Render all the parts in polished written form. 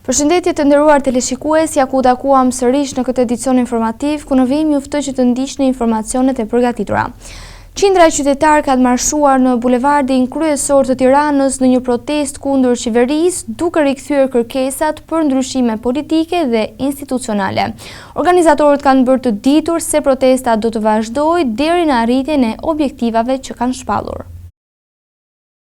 Përshëndetje të nderuar teleshikues, ja ku takuam sërish në këtë edicion informativ ku në vijmë ju ftoj që të ndiqni informacionet e përgatitura. Qindra e qytetarë ka marshuar në bulevardin kryesor të Tiranës në një protestë kundër qeverisë, duke rikthyer kërkesat për ndryshime politike dhe institucionale. Organizatorët kanë bërë të ditur se protesta do të vazhdojë deri në arritjen e objektivave që kanë shpallur.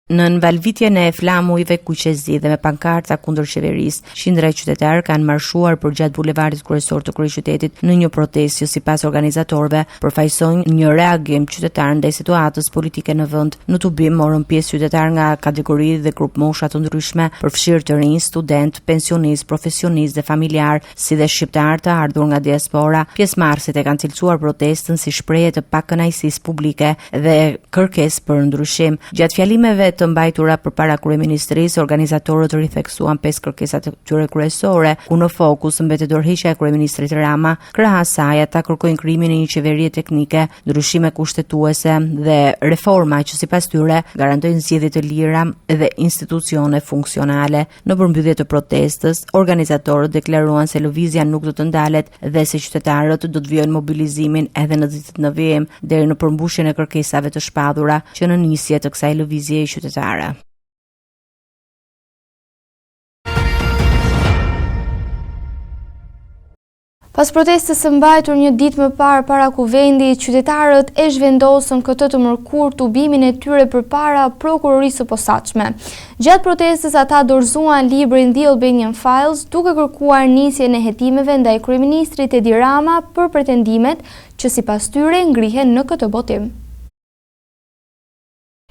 Në mbalvitjen e flamujve kuqezi dhe me pankarta kundër qeverisë, qindra e qytetarë kanë marshuar përgjatë bulevardit kryesor të kryeqytetit në një protestë që sipas organizatorëve përfaqësojnë një reagim qytetar ndaj situatës politike në vend. Në tubim morën pjesë qytetarë nga kategori dhe grup mosha të ndryshme, përfshirë të rinj, student, pensionistë, profesionistë dhe familjar, si dhe shqiptar të ardhur nga diaspora. Pjesëmarrësit e kanë cilësuar protestën si shprehje të pakënaqësisë publike dhe kërkesë për ndryshim. Gjatë fjalimeve të mbajtura përpara kryeministrisë, organizatorët ritheksuan 5 kërkesat e tyre kryesore, ku në fokus mbetet dorëheqja e kryeministrit Rama. Krahas saj ata kërkojnë krijimin e një qeverie teknike, ndryshime kushtetuese dhe reforma që sipas tyre garantojnë zgjedhje të lira dhe institucione funksionale. Në përmbytje të protestës, organizatorët deklaruan se lëvizja nuk do të ndalet dhe se qytetarët do të vijojnë mobilizimin edhe në ditët në vijim deri në përmbushjen e kërkesave të shpallura që në nisje të kësaj lëvizjeje qytetare. Pas protestës së mbajtur një ditë më parë para kuvendit, qytetarët e zhvendosën këtë të mërkur tubimin e tyre përpara prokurorisë së posaçme. Gjatë protestës ata dorëzuan librin The Albanian Files, duke kërkuar nisjen e hetimeve ndaj kryeministrit Edi Rama për pretendimet që sipas tyre ngrihen në këtë botim.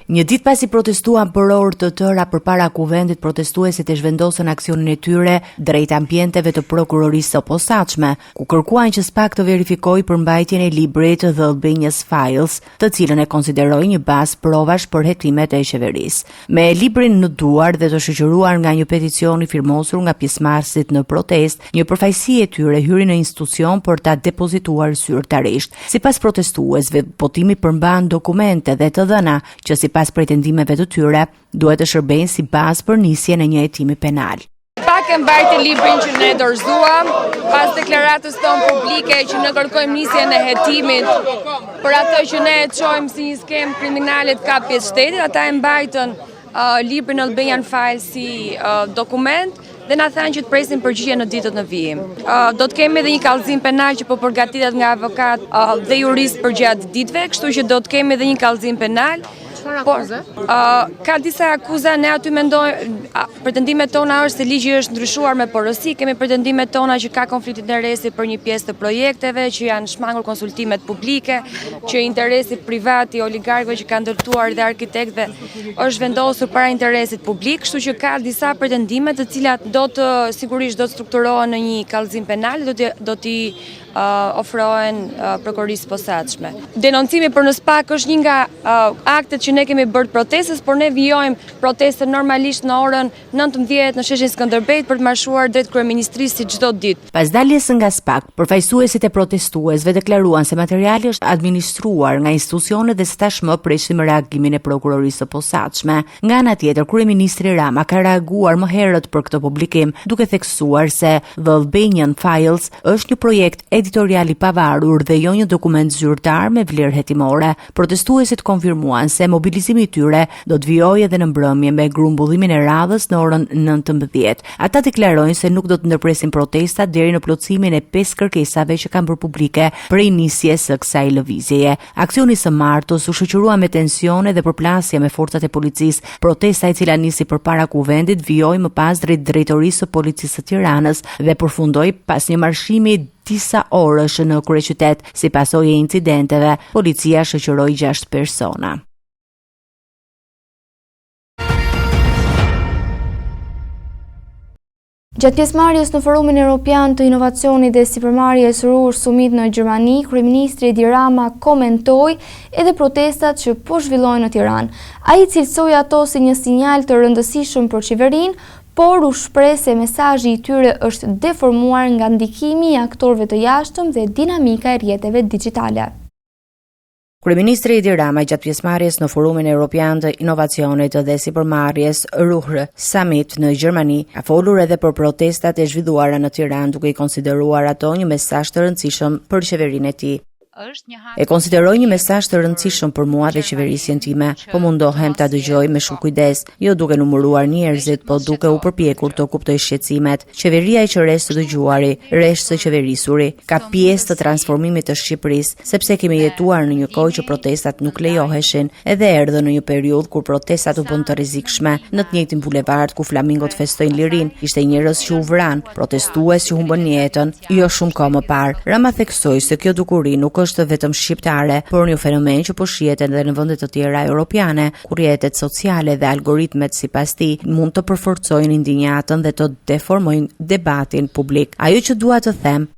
Një ditë pasi protestuan për orë të tëra përpara kuvendit, protestuesit e zhvendosën aksionin e tyre drejt ambienteve të prokurorisë së posaçme, ku kërkuan që SPAK të verifikojë përmbajtjen e librit The Albanian Files, të cilën e konsideroi një bazë provash për hetimet e qeverisë. Me librin në duar dhe të shoqëruar nga një peticion i firmosur nga pjesëmarrësit në protestë, një përfaqësi e tyre hyri në institucion për ta depozituar zyrtarisht. Sipas protestuesve, votimi përmban dokumente dhe të dhëna që pas pretendimeve të tyre, duhet të shërbejnë si bazë për nisjen e një hetimi penal. SPAK e mbajti librin që ne dorëzuam, pas deklaratës tonë publike që ne kërkojmë nisjen e hetimit për atë që ne e çojmë si një skemë kriminale të kapjes shtetit, ata e mbajtën librin Albanian Files si dokument dhe na thanë që të presim përgjigje në ditët në vijim. Do të kemi edhe një kallëzim penal që po përgatitet nga avokat dhe jurist përgjatë ditëve, kështu që do të kemi edhe një kallëzim penal. Ka disa akuza, ne aty mendojmë, pretendimet tona është se ligji është ndryshuar me porosi, kemi pretendimet tona që ka konflikt interesi për një pjesë të projekteve, që janë shmangur konsultimet publike, që interesi privat i oligarkëve që kanë ndërtuar dhe arkitektëve është vendosur para interesit publik, kështu që ka disa pretendime të cilat sigurisht do të strukturohen në një kallëzim penal, do t'i ofrohen prokurorisë posaçme. Denoncimi për në SPAK është një nga aktet që ne kemi bërë protestës, por ne vijojmë protestën normalisht në orën 19 në sheshin Skënderbejt për të marshuar drejt kryeministrisë si çdo ditë. Pas daljes nga SPAK, përfaqësuesit e protestuesve deklaruan se materiali është administruar nga institucionet dhe tashmë presim reagimin e prokurorisë së posaçme. Nga ana tjetër, kryeministri Rama ka reaguar më herët për këtë publikim, duke theksuar se The Albanian Files është një projekt editorial i pavarur dhe jo një dokument zyrtar me vlerë hetimore. Protestuesit konfirmuan se mobilizimi i tyre do të vijojë edhe në mbrëmje me grumbullimin e radhës në orën 19. Ata deklarojnë se nuk do të ndërpresin protesta deri në plotësimin e 5 kërkesave që kanë bërë publike prej nisjes së kësaj lëvizjeje. Aksioni së martës u shoqërua me tensione dhe përplasje me forcat e policisë. Protesta e cila nisi përpara kuvendit vijoi më pas drejt drejtorisë së policisë së Tiranës dhe përfundoi pas një marshimi disa orësh në kryeqytet. Si pasojë e incidenteve, policia shoqëroi 6 persona. Gjatë pjesëmarrjes në Forumin Evropian të Inovacionit dhe Sipërmarrjes Ruhr Summit në Gjermani, kryeministri Edi Rama komentoi edhe protestat që po zhvillohen në Tiranë. Ai cilësoi ato si një sinjal të rëndësishëm për qeverinë, por u shpreh se mesazhi i tyre është deformuar nga ndikimi i aktorëve të jashtëm dhe dinamika e rrjeteve digjitale. Kryeministri Edi Rama gjatë pjesëmarrjes në Forumin Evropian të Inovacionit dhe Sipërmarrjes Ruhr Summit në Gjermani ka folur edhe për protestat e zhvilluara në Tiranë, duke I konsideruar ato një mesazh të rëndësishëm për qeverinë e tij. E konsideroj një mesazh të rëndësishëm për mua dhe qeverisjen time, po mundohem ta dëgjoj me shumë kujdes, jo duke numëruar njerëzit, po duke u përpjekur të kuptoj shqetësimet. Qeveria e që resht të dëgjuari, resht të qeverisuri, ka pjesë të transformimit të Shqipërisë, sepse kemi jetuar në një kohë që protestat nuk lejoheshin, edhe erdhën në një periudhë kur protestat u bën të rrezikshme. Në të njëjtin bulevard ku flamingot festojnë lirinë, ishte njerëz që u vran, protestues që humbën jetën, jo shumë kohë më parë. Rama theksoi se kjo dukuri nuk është vetëm shqiptare, por një fenomen që po shihet edhe në vende të tjera europiane, ku rrjetet sociale dhe algoritmet sipas tij mund të përforcojnë indinjatën dhe të deformojnë debatin publik. Ajo që dua të them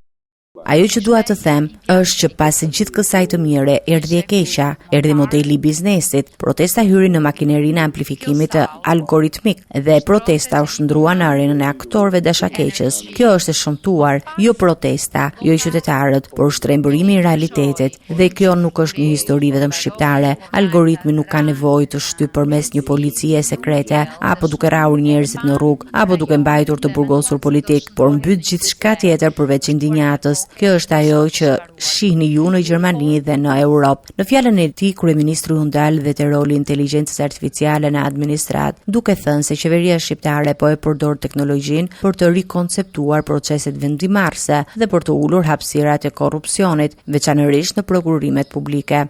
është që pas gjithë kësaj të mire, erdhi e keqja, erdhi modeli I biznesit. Protesta hyri në makinerinë e amplifikimit të algoritmik dhe protesta u shndrua në arenën e aktorëve dashakeqës. Kjo është e shëmtuar, jo protesta, jo I qytetarët, por shtrembërimi I realitetit. Dhe kjo nuk është një histori vetëm shqiptare. Algoritmi nuk ka nevojë të shtyp përmes një policie sekrete, apo duke rrahur njerëzit në rrugë, apo duke mbajtur të burgosur politik, por mbyt gjithçka tjetër përveç indinjatës. Kjo është ajo që shihni ju në Gjermani dhe në Europë. Në fjalën e tij, kryeministri u ndal dhe te roli I inteligjencës artificiale në administrat, duke thënë se qeveria shqiptare po e përdor teknologjinë për të rikonceptuar proceset vendimarrëse dhe për të ulur hapësirat e korrupsionit, veçanërisht në prokurimet publike.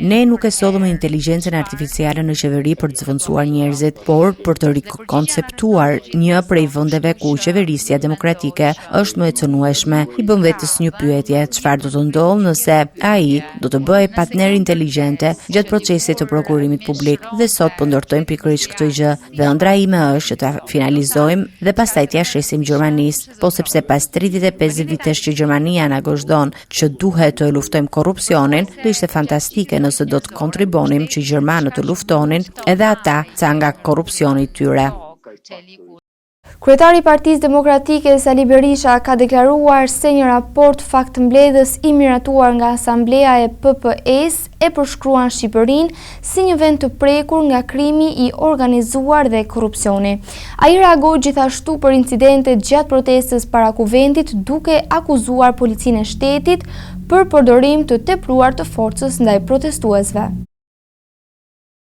Ne nuk e sodhëm inteligjencën artificiale në qeveri për të zvendësuar njerëzit, por për të rikonceptuar një prej vendeve ku qeverisja demokratike është më e cënueshme. I bën vetes një pyetje, çfarë do të ndodhë nëse AI do të bëhej partner inteligjente gjatë procesit të prokurimit publik, dhe sot po ndërtojmë pikërisht këtë gjë, dhe ëndra ime është që ta finalizojmë dhe pastaj t'ia shesim Gjermanisë, po sepse pas 35 vitesh që Gjermania na gozhdon që duhet të luftojmë korrupsionin, do ishte fantastike nëse do të kontribonim që gjermanët të luftonin edhe ata ca nga korrupsioni I tyre. Kryetari I Partisë Demokratike Sali Berisha ka deklaruar se një raport faktmbledhës I miratuar nga Asamblea e PPE-s e përshkruan Shqipërinë si një vend të prekur nga krimi I organizuar dhe korrupsioni. Ai reagoi gjithashtu për incidentet gjatë protestës para kuvendit, duke akuzuar policinë e shtetit për përdorim të tepruar të forcës ndaj protestuesve.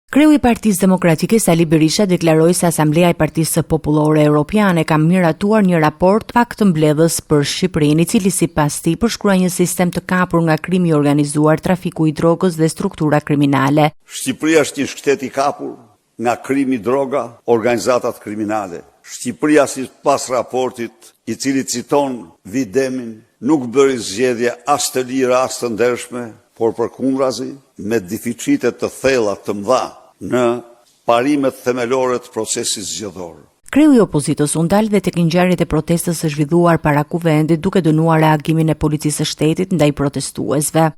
Kreu I Partisë Demokratike Sali Berisha deklaroi se Asamblea e Partisë Popullore Europiane ka miratuar një raport faktmbledhës për Shqipërinë, I cili sipas tij përshkruan një sistem të kapur nga krimi I organizuar, trafiku I drogës dhe struktura kriminale. Shqipëria është një shtet I kapur nga krimi droga, organizatat kriminale. Shqipëria sipas raportit I cili citon Videmin nuk bëri zgjedhje as të lira as të ndershme, por përkundrazi me deficitet të thella të mëdha në parimet themelore të procesit zgjedhor. Kreu I opozitës u ndal dhe tek ngjarjet e protestës së zhvilluar para kuvendit, duke dënuar reagimin e policisë së shtetit ndaj protestuesve.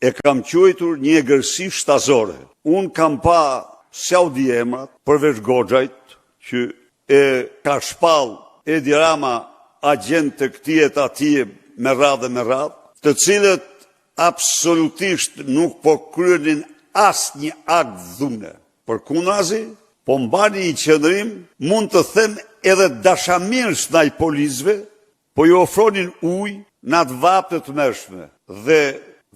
E kam quajtur një egërsi shtazore. Unë kam pa Saudi emrat përveç Goxhajt që e ka shpall Edi Rama agent të këtij e të atij me radhë, të cilët absolutisht nuk po kryenin asnjë akt dhune. Përkundrazi, po mbani një qëndrim, mund të them edhe dashamirësh ndaj policëve, po ju ofronin ujë në atë vapë të mërshme dhe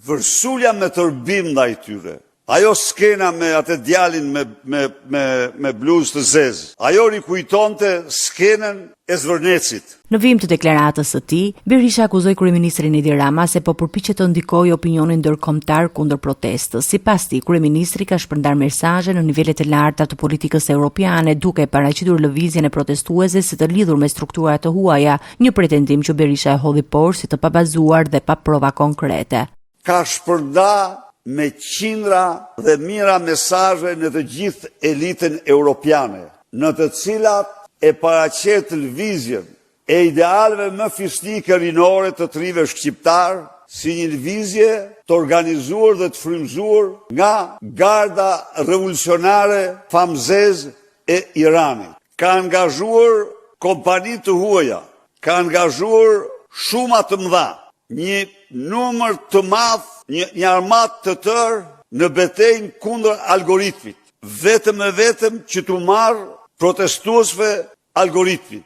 vërsulja me tërbim ndaj tyre. Ajo skena me atë djalin me bluzë të zezë, ajo rikujtonte skenën e Zvërnecit. Në vijim të deklaratës së tij, Berisha akuzoi kryeministrin Edi Rama se po përpiqet të ndikojë opinionin ndërkombëtar kundër protestës. Sipas tij, kryeministri ka shpërndar mesazhe në nivelet e larta të politikës europiane, duke paraqitur lëvizjen e protestuesve si të lidhur me struktura të huaja, një pretendim që Berisha e hodhi poshtë si të pabazuar dhe pa prova konkrete. Ka shpërnda me qindra dhe mira mesazhe në të gjithë elitën europiane, në të cilat e paraqet lëvizjen e idealeve më fisnike rinore të trive shqiptar, si një lëvizje të organizuar dhe të frymëzuar nga garda revolucionare famzez e Iranit. Ka angazhuar kompani të huaja, ka angazhuar shuma të mëdha, një numër të madh, një armat të tërë në betejën kundër algoritmit, vetëm e vetëm që t'u marrë protestuesve algoritmit.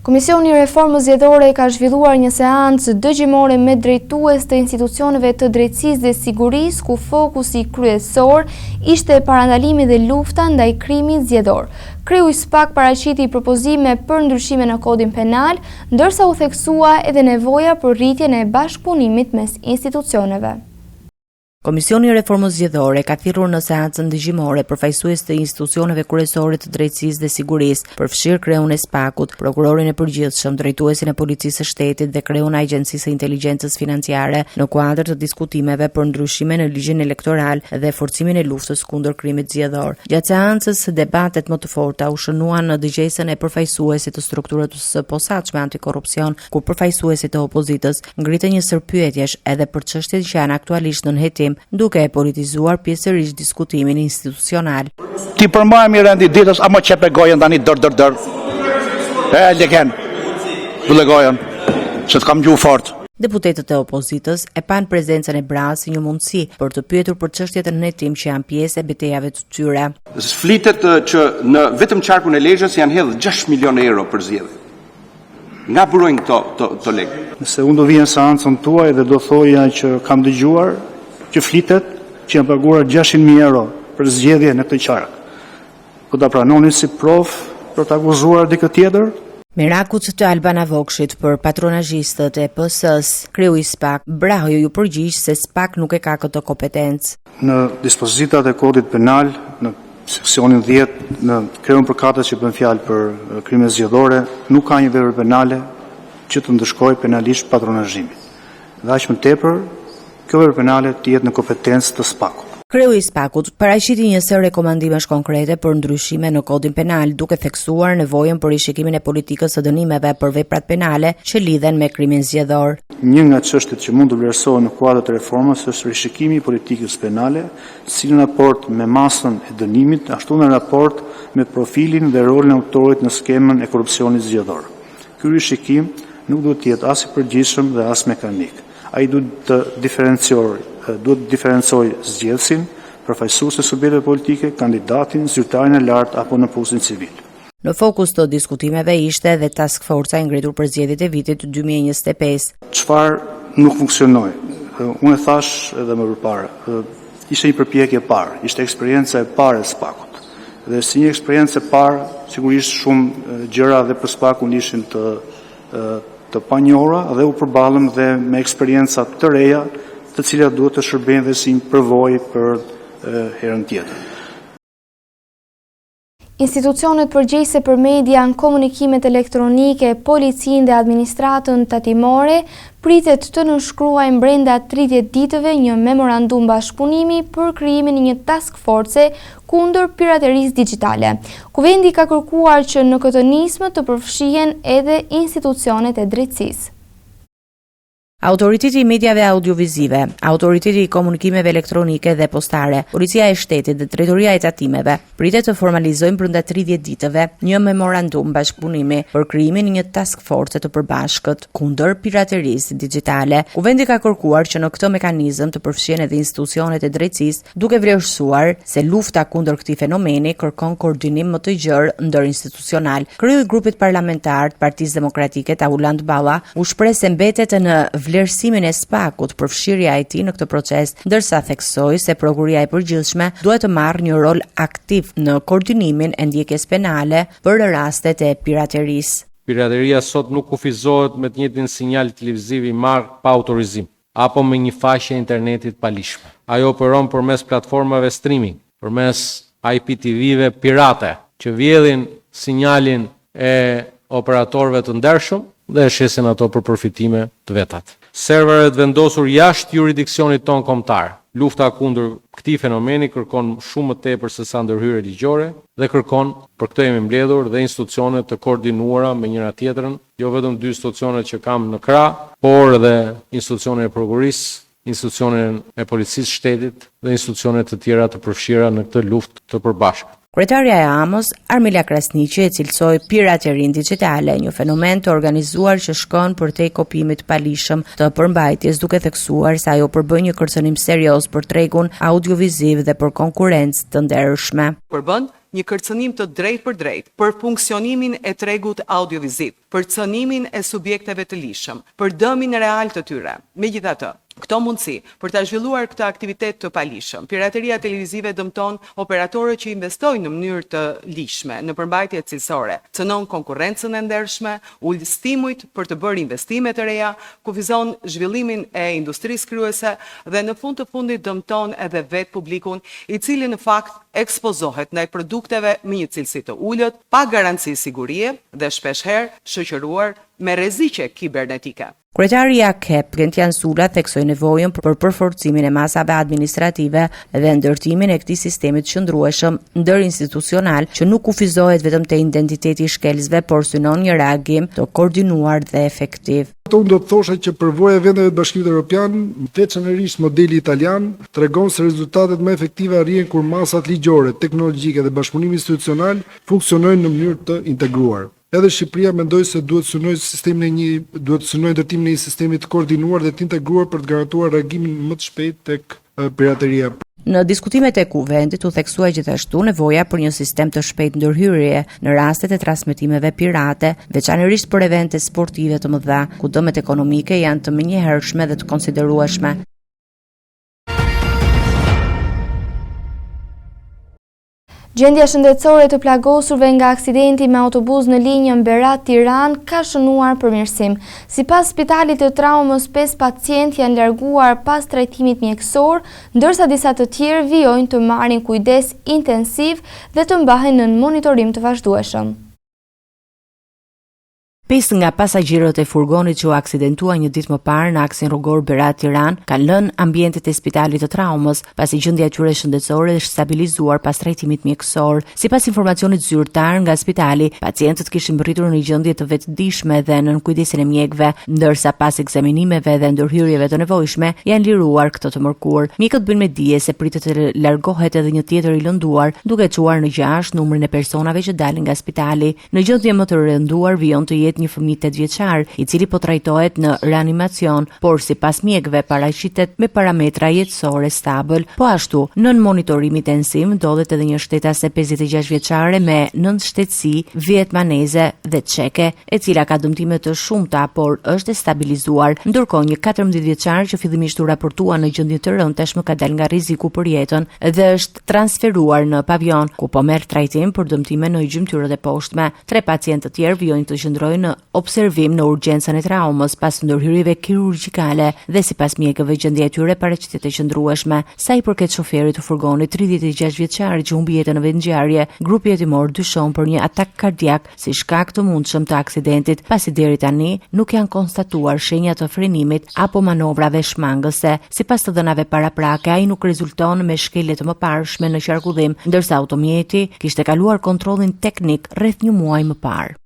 Komisioni i Reformës Zgjedhore ka zhvilluar një seancë dëgjimore me drejtues të institucioneve të drejtësisë dhe sigurisë, ku fokusi kryesor ishte parandalimi dhe lufta ndaj krimit zgjedhor. Kreu i SPAK paraqiti propozime për ndryshime në kodin penal, ndërsa u theksua edhe nevoja për rritjen e bashkëpunimit mes institucioneve. Komisioni i Reformës Zgjedhore ka thirrur në seancën dëgjimore përfaqësues të institucioneve kryesore të drejtësisë dhe sigurisë, përfshirë kreun e SPAK-ut, prokurorin e përgjithshëm, drejtuesin e policisë së shtetit dhe kreun e Agjencisë së Inteligjencës Financiare në kuadër të diskutimeve për ndryshime në ligjin elektoral dhe forcimin e luftës kundër krimit zgjedhor. Gjatë seancës, debatet më të forta u shënuan në dëgjesën e përfaqësuesit të strukturës së posaçme antikorrupsion, ku përfaqësuesit të opozitës ngritën një sër pyetjesh edhe për çështjet që janë aktualisht në hetim, duke e politizuar pjesërisht diskutimin institucional. Ti përmbajmë i rendi ditës, a më qepe gojën tani dër. E leken, vëllë gojën, se të kam gjuhë fort. Deputetët e opozitës e pan prezencën e Braës si një mundësi për të pyetur për çështjet në hetim që janë pjesë e betejave të tyre. Flitet që në vetëm qarkun e Lezhës janë hedhë 6 milion euro për zgjedhje. Nga burojnë këto lekë? Nëse unë do vijen seancën tuaj dhe do thoja që kam dëgjuar që flitet që janë paguar 600.000 euro për zgjedhje në këtë qark. Po ta pranoni si prof për të akuzuar dikë tjetër? Merakut të Albana Vokshit për patronazhistët e PS-s, kreu i SPAK, Brajo ju përgjigj se SPAK nuk e ka këtë kompetencë. Në dispozitat e kodit penal, në seksionin 10, në kreun përkatës që bën fjalë për krime zgjedhore, nuk ka një vepër penale që të ndëshkojë penalisht patronazhimin. Dhe aq më tepër, kjo vepër penale të jetë në kompetencë të SPAK-ut. Kreu i SPAK-ut paraqiti një sër rekomandimesh konkrete për ndryshime në kodin penal, duke theksuar nevojën për rishikimin e politikës së dënimeve për veprat penale që lidhen me krimin zgjedhor. Një nga çështjet që mund të vlerësohen në kuadër të reformës është rishikimi i politikës penale, si në raport me masën e dënimit, ashtu në raport me profilin dhe rolin e autorit në skemën e korrupsionit zgjedhor. Ky rishikim nuk duhet të jetë as i përgjithshëm dhe as mekanik. Ai duhet të diferencojë zgjedhësin, përfaqësuesin e subjekteve politike, kandidatin, zyrtarin e lartë apo në punësin civil. Në fokus të diskutimeve ishte edhe task forca e ngritur për zgjedhjet e vitit 2025. Çfarë nuk funksionoi? Unë e thash edhe më përpara. Ishte një përpjekje e parë, ishte eksperjenca e parë e SPAK-ut. Dhe si një eksperiencë e parë, sigurisht shumë gjëra dhe për SPAK-un ishin të panjohura dhe u përballëm dhe me eksperienca të reja, të cilat duhet të shërbejnë dhe si një përvojë për herën tjetër. Institucionet përgjegjëse për media, komunikimet elektronike, policinë dhe administratën tatimore pritet të nënshkruajnë brenda 30 ditëve një memorandum bashkëpunimi për krijimin e një task force kundër piraterisë digjitale. Kuvendi ka kërkuar që në këtë nismë të përfshihen edhe institucionet e drejtësisë. Autoriteti i mediave audiovizive, Autoriteti i komunikimeve elektronike dhe postare, Policia e Shtetit dhe Drejtoria e Tatimeve pritet të formalizojnë brenda 30 ditëve një memorandum bashkëpunimi për krijimin e një task force të përbashkët kundër piraterisë digjitale. Kuvendi ka kërkuar që në këtë mekanizëm të përfshihen edhe institucionet e drejtësisë, duke vlerësuar se lufta kundër këtij fenomeni kërkon koordinim më të gjerë ndërinstitucional. Kreu i grupit parlamentar të Partisë Demokratike Tauland Balla u shpreh se mbetet në vlerësimin e SPAK-ut për fshirja e tij në këtë proces, ndërsa theksoi se prokuria e përgjithshme duhet të marrë një rol aktiv në koordinimin e ndjekjes penale për rastet e piraterisë. Pirateria sot nuk kufizohet me të njëjtin sinjal televiziv i marrë pa autorizim apo me një faqe internetit pa lishme. Ajo operon përmes platformave streaming, përmes IPTV-ve pirate që vjedhin sinjalin e operatorëve të ndershëm dhe shesin ato për përfitime të vetat. Serveret vendosur jashtë jurisdiksionit ton kombëtar. Lufta kundër këtij fenomeni kërkon shumë më tepër se sa ndërhyrje ligjore dhe kërkon, për këtë jemi mbledhur, dhe institucione të koordinuara me njëra tjetrën, jo vetëm dy institucione që kam në krah, por edhe institucionet e prokurisë, institucionet e policisë shtetit dhe institucionet të tjera të përfshira në këtë luftë të përbashkët. Kryetarja e Amos, Armila Krasniqi, e cilësoi piraterinë digjitale, një fenomen të organizuar që shkon përtej kopimit të palishëm të përmbajtjes, duke theksuar se ajo përbën një kërcënim serioz për tregun audioviziv dhe për konkurrencë të ndershme. Përbën një kërcënim të drejt për drejt për funksionimin e tregut audioviziv, për cënimin e subjekteve të lishëm, për dëmin real të tyre. Megjithatë, këto mundësi për ta zhvilluar këtë aktivitet të palishëm, pirateria televizive dëmton operatorët që investojnë në mënyrë të lishme në përmbajtje cilësore, cënon konkurrencën e ndershme, ul stimujt për të bërë investime të reja, kufizon zhvillimin e industrisë kryese dhe në fund të fundit dëmton edhe vetë publikun, i cili në fakt ekspozohet ndaj produkteve me një cilësi të ulët, pa garanci sigurie dhe shpeshherë shoqëruar me rreziqe kibernetike. Kryetari i AKEP, Gentian Sula, theksoi nevojën për përforcimin e masave administrative dhe ndërtimin e këtij sistemi të qëndrueshëm ndërinstitucional që nuk kufizohet vetëm te identiteti i shkelësve, por synon një reagim të koordinuar dhe efektiv. Unë do të thosha që përvoja e vendeve të Bashkimit Evropian, veçanërisht modeli italian, tregon se rezultatet më efektive arrihen kur masat ligjore, teknologjike dhe bashkëpunimi institucional funksionojnë në mënyrë të integruar. Edhe Shqipëria mendoj se duhet synojë ndërtimin e një sistemi të koordinuar dhe të integruar për të garantuar reagimin më të shpejtë tek pirateria. Në diskutimet e kuvendit u theksua gjithashtu nevoja për një sistem të shpejtë ndërhyrje në rastet e transmetimeve pirate, veçanërisht për evente sportive të mëdha, ku dëmet ekonomike janë të menjëhershme dhe të konsiderueshme. Gjendja shëndetësore të plagosurve nga aksidenti me autobus në linjën Berat-Tiranë ka shënuar përmirësim. Sipas spitalit të traumës, 5 pacientë janë larguar pas trajtimit mjekësor, ndërsa disa të tjerë vijojnë të marrin kujdes intensiv dhe të mbahen në monitorim të vazhdueshëm. 5 nga pasagjerët e furgonit që u aksidentua një ditë më parë në aksin rrugor Berat-Tiranë kanë lënë ambientet e spitalit të traumës pasi gjendja e tyre shëndetësore është stabilizuar pas trajtimit mjekësor. Sipas informacionit zyrtar nga spitali, pacientët kishin mbërritur në gjendje të vetëdijshme dhe nën kujdesin e mjekëve, ndërsa pas ekzaminimeve dhe ndërhyrjeve të nevojshme janë liruar këtë të mërkur. Mjekët bëjnë me dije se pritet të largohet edhe një tjetër i lënduar, duke çuar në 6 numrin e personave që dalin nga spitali. Në gjendje më të rënduar vijon të jetë një fëmijë 8 vjeçar, i cili po trajtohet në reanimacion, por sipas mjekëve paraqitet me parametra jetësore stabil. Po ashtu, nën monitorim intensiv ndodhet edhe një shtetase 56 vjeçare me 9 shtetësi, vietnameze dhe çeke, e cila ka dëmtime të shumta, por është e stabilizuar, ndërkohë një 14 vjeçar që fillimisht u raportua në gjendje të rëndë tashmë ka dalë nga rreziku për jetën dhe është transferuar në pavion, ku po merr trajtim për dëmtime në gjymtyrët e poshtme. 3 pacientë të tjerë vijojnë të qëndrojnë në observim në urgjencën e traumës pas ndërhyrjeve kirurgjikale dhe sipas mjekëve gjendja e tyre paraqitet e qëndrueshme. Sa i përket shoferit të furgonit 36 vjeçar që humbi jetën në vendngjarje, grupi hetimor dyshon për një atak kardiak si shkak të mundshëm të aksidentit, pasi deri tani nuk janë konstatuar shenja të frenimit apo manovrave shmangëse. Sipas të dhënave paraprake, ai nuk rezulton me shkelje të mëparshme në qarkullim, ndërsa automjeti kishte kaluar kontrollin teknik rreth një muaj më parë.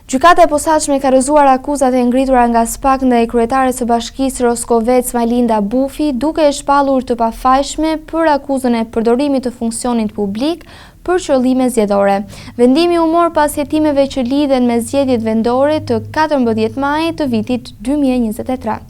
Gjykata e posaçme ka rrëzuar akuzat e ngritura nga SPAK ndaj kryetares së bashkisë Roskovec Majlinda Bufi, duke e shpallur të pafajshme për akuzën e përdorimit të funksionit publik për qëllime zgjedhore. Vendimi u mor pas hetimeve që lidhen me zgjedhjet vendore të 14 majit të vitit 2023.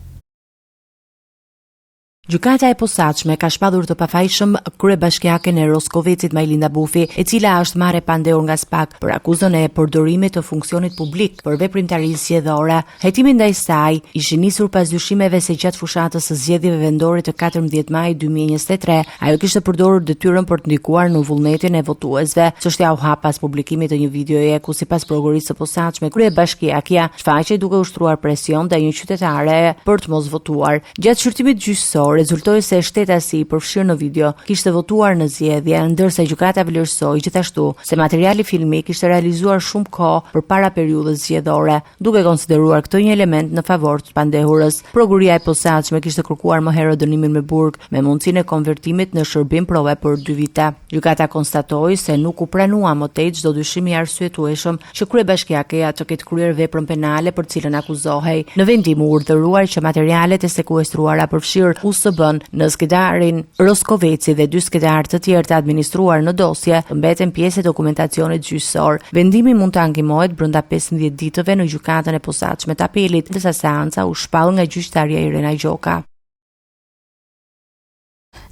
Gjykata e posaçme ka shpallur të pafajshëm kryebashkiaken e Roskovecit Majlinda Bufi, e cila është marrë pandehur nga SPAK për akuzën e përdorimit të funksionit publik për veprimtarinë zgjedhore. Hetimi ndaj saj ishin nisur pas dyshimeve se gjatë fushatës së zgjedhjeve vendore të 14 majit 2023, ajo kishte përdorur detyrën për të ndikuar në vullnetin e votuesve. Çështja u hap pas publikimit të një videoje ku sipas prokurorisë së posaçme kryebashkiakja shfaqej duke ushtruar presion ndaj një qytetare për të mos votuar. Gjatë shqyrtimit gjyqësor rezultoi se shtetasi i përfshirë në video kishte votuar në zgjedhje, ndërsa gjykata vlerësoi gjithashtu se materiali filmik kishte realizuar shumë kohë përpara periudhës zgjedhore, duke konsideruar këtë një element në favor të pandehurës. Prokuria e posaçme kishte kërkuar më herët dënimin me burg me mundësinë e konvertimit në shërbim prove për 2 vite. Gjykata konstatoi se nuk u pranua më tej çdo dyshim i arsyetueshëm që kryebashkiakeja të ketë kryer veprën penale për cilën akuzohej. Në vendim u urdhëruar që materialet e sekuestruara përfshirë USB-n në skedarin Roskoveci dhe 2 skedar të tjerë të administruar në dosje mbeten pjesë e dokumentacionit gjyqësor. Vendimi mund të ankimohet brenda 15 ditëve në gjykatën e posaçme të apelit, ndërsa seanca u shpall nga gjyqtarja Irena Gjoka.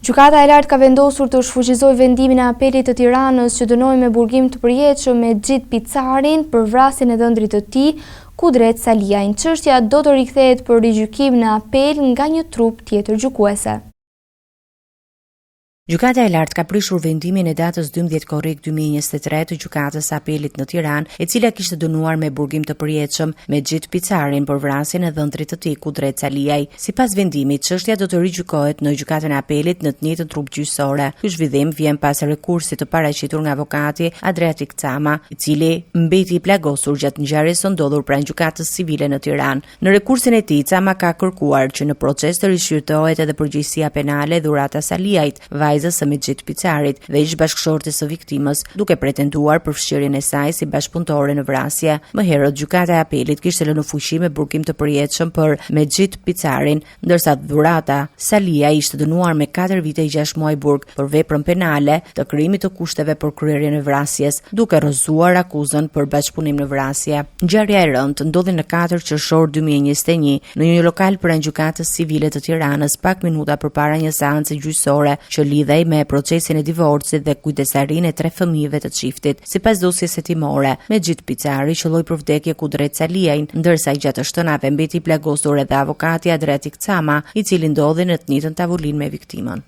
Gjykata e lartë ka vendosur të shfuqizojë vendimin e apelit të Tiranës që dënoi me burgim të përjetshëm Mexhit Picarin për vrasjen e dhëndrit të tij, Kudret Saliaj. Çështja do të rikthehet për rigjykim në apel nga një trup tjetër gjykuese. Gjykata e lartë ka prishur vendimin e datës 12 korrik 2023 të gjykatës së apelit në Tiranë, e cila kishte dënuar me burgim të përjetshëm Mexhit Picarin për vrasjen e dhëndrit të tij Kudret Saliaj. Sipas vendimit, çështja do të rigjykohet në gjykatën e apelit në të njëjtën trup gjyqësore. Ky zhvillim vjen pas rekursit të paraqitur nga avokati Adriatik Cama, i cili mbeti i plagosur gjatë ngjarjes së ndodhur pranë gjykatës civile në Tiranë. Në rekursin e tij, Cama ka kërkuar që në proces të rishqyrtohet edhe përgjegjësia penale dhurata Saliajt, vajzës së Mexhit Picarit dhe ish bashkëshortes së viktimës, duke pretenduar për fshirjen e saj si bashkëpunëtore në vrasje. Më herët gjykata e apelit kishte lënë në fuqi me burgim të përjetshëm për Mexhit Picarin, ndërsa dhurata Salia ishte dënuar me 4 vite e 6 muaj burg për veprën penale të krijimit të kushteve për kryerjen e vrasjes, duke rrëzuar akuzën për bashkëpunim në vrasje. Ngjarja e rëndë ndodhi në 4 qershor 2021 në një lokal pranë gjykatës civile të Tiranës, pak minuta përpara një seance gjyqësore që lidhej me procesin e divorcit dhe kujdesarinë e 3 fëmijëve të çiftit. Sipas dosjes hetimore, Mexhit Picari qelloi për vdekje Kudret Saliajin, ndërsa gjatë shtunave mbeti i plagosur edhe avokati Adriatik Cama, i cili ndodhi në të njëjtën tavolinë me viktimën.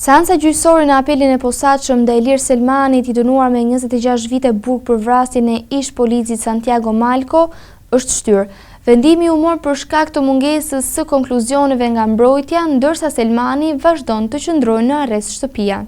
Seanca gjyqësore në apelin e posaçëm ndaj Ilir Selmanit, i dënuar me 26 vite burg për vrasjen e ish policit Santiago Malco, është shtyrë. Vendimi u mor për shkak të mungesës së konkluzioneve nga mbrojtja, ndërsa Selmani vazhdon të qëndrojë në arrest shtëpia.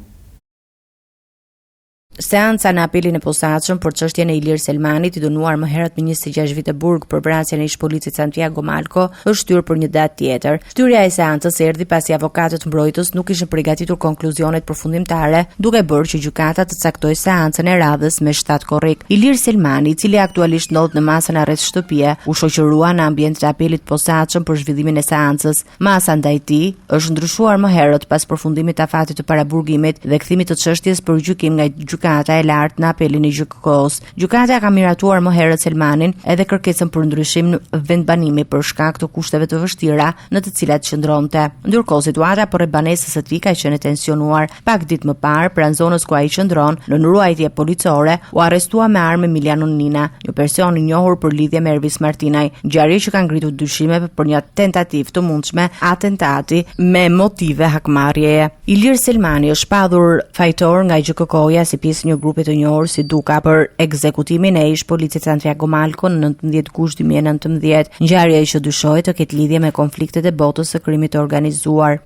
Seanca në apelin e posaçëm për çështjen e Ilir Selmanit, i dënuar më herët me 26 vite burg për vrasjen e ish policit Santiago Malco, është shtyrë për një datë tjetër. Shtyrja e seancës erdhi pasi avokatët mbrojtës nuk kishin përgatitur konkluzionet përfundimtare, duke bërë që gjykata të caktojë seancën e radhës me 7 korrik. Ilir Selmani, i cili aktualisht ndodhet në masën arrest shtëpie, u shoqërua në ambient të apelit posaçëm për zhvillimin e seancës. Masa ndaj tij është ndryshuar më herët pas përfundimit të afatit të paraburgimit dhe kthimit të çështjes për gjykim nga Gjykata e lartë në apelin e gjykatës. Gjykata ka miratuar më herët Selmanin edhe kërkesën për ndryshim në vendbanimi për shkak të kushteve të vështira në të cilat qëndronte. Ndërkohë, situata për banesës së tij ka qenë tensionuar. Pak ditë më parë, pranë zonës ku ai qëndron, në ruajtje policore, u arrestua me armë Emiliano Nina, një person i njohur për lidhje me Ervis Martinaj, ngjarje që ka ngritur dyshime për një tentativë të mundshme atentati me motive hakmarrjeje. Ilir Selmani është shpadhur fajtor nga GKK-ja si pjesë një grupi të njohur si Duka për ekzekutimin e ish policit Santiago Malco në 19 gusht 2019, ngjarje që dyshohet të ketë lidhje me konfliktet e botës së krimit të organizuar.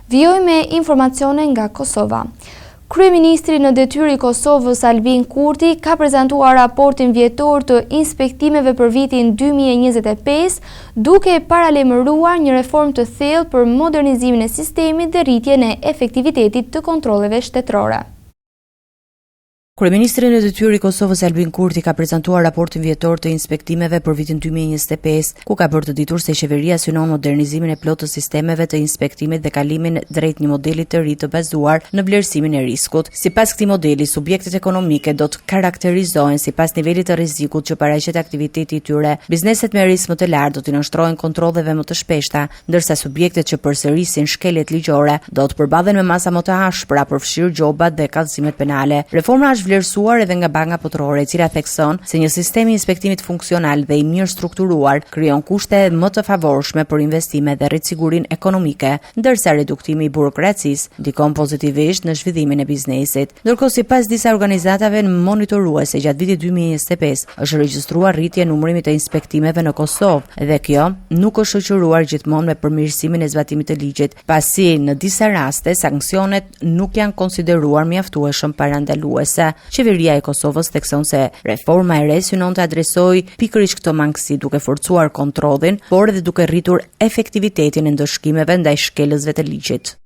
Vijoj me informacione nga Kosova. Kryeministri në detyrë i Kosovës Albin Kurti ka prezantuar raportin vjetor të inspektimeve për vitin 2025, duke paralajmëruar një reformë të thellë për modernizimin e sistemit dhe rritjen e efektivitetit të kontrolleve shtetërore. Kryeministri në detyrë i Kosovës Albin Kurti ka prezantuar raportin vjetor të inspektimeve për vitin 2025, ku ka bërë të ditur se qeveria synon modernizimin e plotë të sistemeve të inspektimit dhe kalimin drejt një modeli të ri të bazuar në vlerësimin e riskut. Sipas këtij modeli, subjektet ekonomike do të karakterizohen sipas nivelit të rrezikut që paraqet aktiviteti i tyre. Bizneset me risk më të lartë do të nënshtrohen kontrolleve më të shpeshta, ndërsa subjektet që përsërisin shkeljet ligjore do të përballen me masa më të ashpra për fshirë gjobat dhe kallëzimet penale. Reforma është vlerësuar edhe nga Banka Botërore, e cila thekson se një sistem i inspektimit funksional dhe i mirë strukturuar krijon kushte më të favorshme për investime dhe rritsigurin ekonomike, ndërsa reduktimi i burokracisë ndikon pozitivisht në zhvillimin e biznesit. Ndërkohë, sipas disa organizatave monitoruese, gjatë vitit 2025 është regjistruar rritje numrimit të inspektimeve në Kosovë dhe kjo nuk është shoqëruar gjithmonë me përmirësimin e zbatimit të ligjit, pasi në disa raste sanksionet nuk janë konsideruar mjaftueshëm parandaluese. Qeveria e Kosovës thekson se reforma e re synon të adresojë pikërisht këto mangësi duke forcuar kontrollin, por edhe duke rritur efektivitetin e ndëshkimeve ndaj shkelësve të ligjit.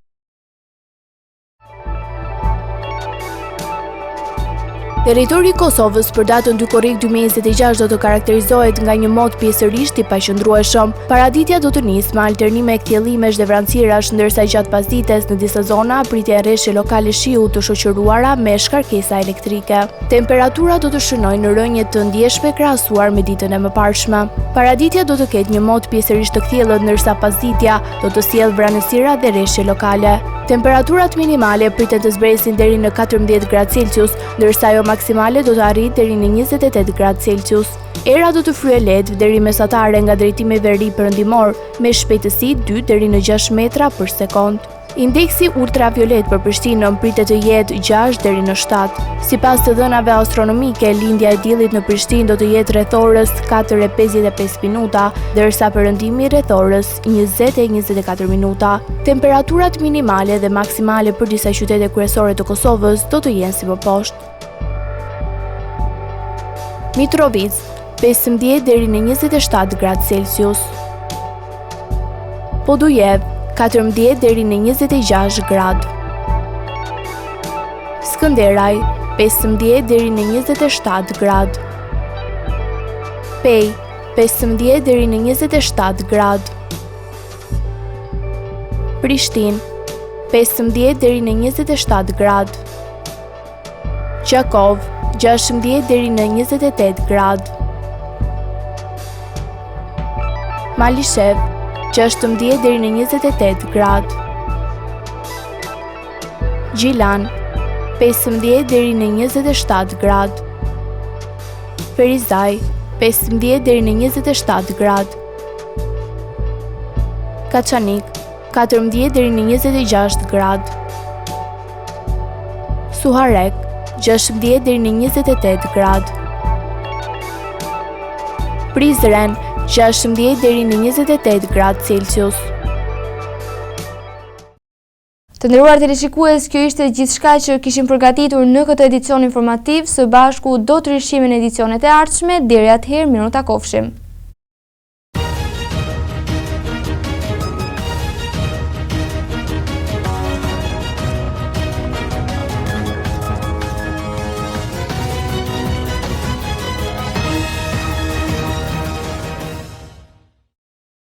Territori i Kosovës për datën 2 korrik 2026 do të karakterizohet nga një mod pjesërisht i paqëndrueshëm. Paraditja do të nisë me alternime kthjellimesh dhe vranësirash, ndërsa gjatë pasdites në disa zona pritje rreshtje lokale shiu të shoqëruara me shkarkesa elektrike. Temperatura do të shënojnë në rënje të ndjeshme krahasuar me ditën e mëparshme. Paraditja do të ketë një mod pjesërisht të kthjellët, ndërsa pasditja do të sjellë vranësira dhe rreshtje lokale. Temperaturat minimale pritet të zbresin deri në 14 gradë Celsius, ndërsa ajo maksimale do të arrijë deri në 28 gradë Celsius. Era do të fryejë lehtë deri mesatare nga drejtimi veri perëndimor me shpejtësi 2 deri në 6 metra për sekond. Indeksi ultraviolet për Prishtinën pritet të jetë 6 deri në 7. Sipas të dhënave astronomike, lindja e diellit në Prishtinë do të jetë rreth orës 4:55 minuta, ndërsa perëndimi rreth orës 20:24 minuta. Temperaturat minimale dhe maksimale për disa qytete kryesore të Kosovës do të jenë si më poshtë. Mitrovic 15 deri në 27 gradë Celsius. Podujev 14 deri në 26 gradë. Skënderaj 15 deri në 27 gradë. Pej 15 deri në 27 gradë. Prishtinë 15 deri në 27 gradë. Gjakov 16 deri në 28 gradë. Malishev 16 deri në 28 gradë. Gjilan 15 deri në 27 gradë. Ferizaj 15 deri në 27 gradë. Kaçanik 14 deri në 26 gradë. Suharek 16 deri në 28 gradë. Prizren 16 deri në 28 gradë Celsius. Të nderuar teleshikues, kjo ishte gjithçka që kishim përgatitur në këtë edicion informativ. Së bashku do të rishihemi në edicionet e ardhshme. Deri atëherë, miru takofshim.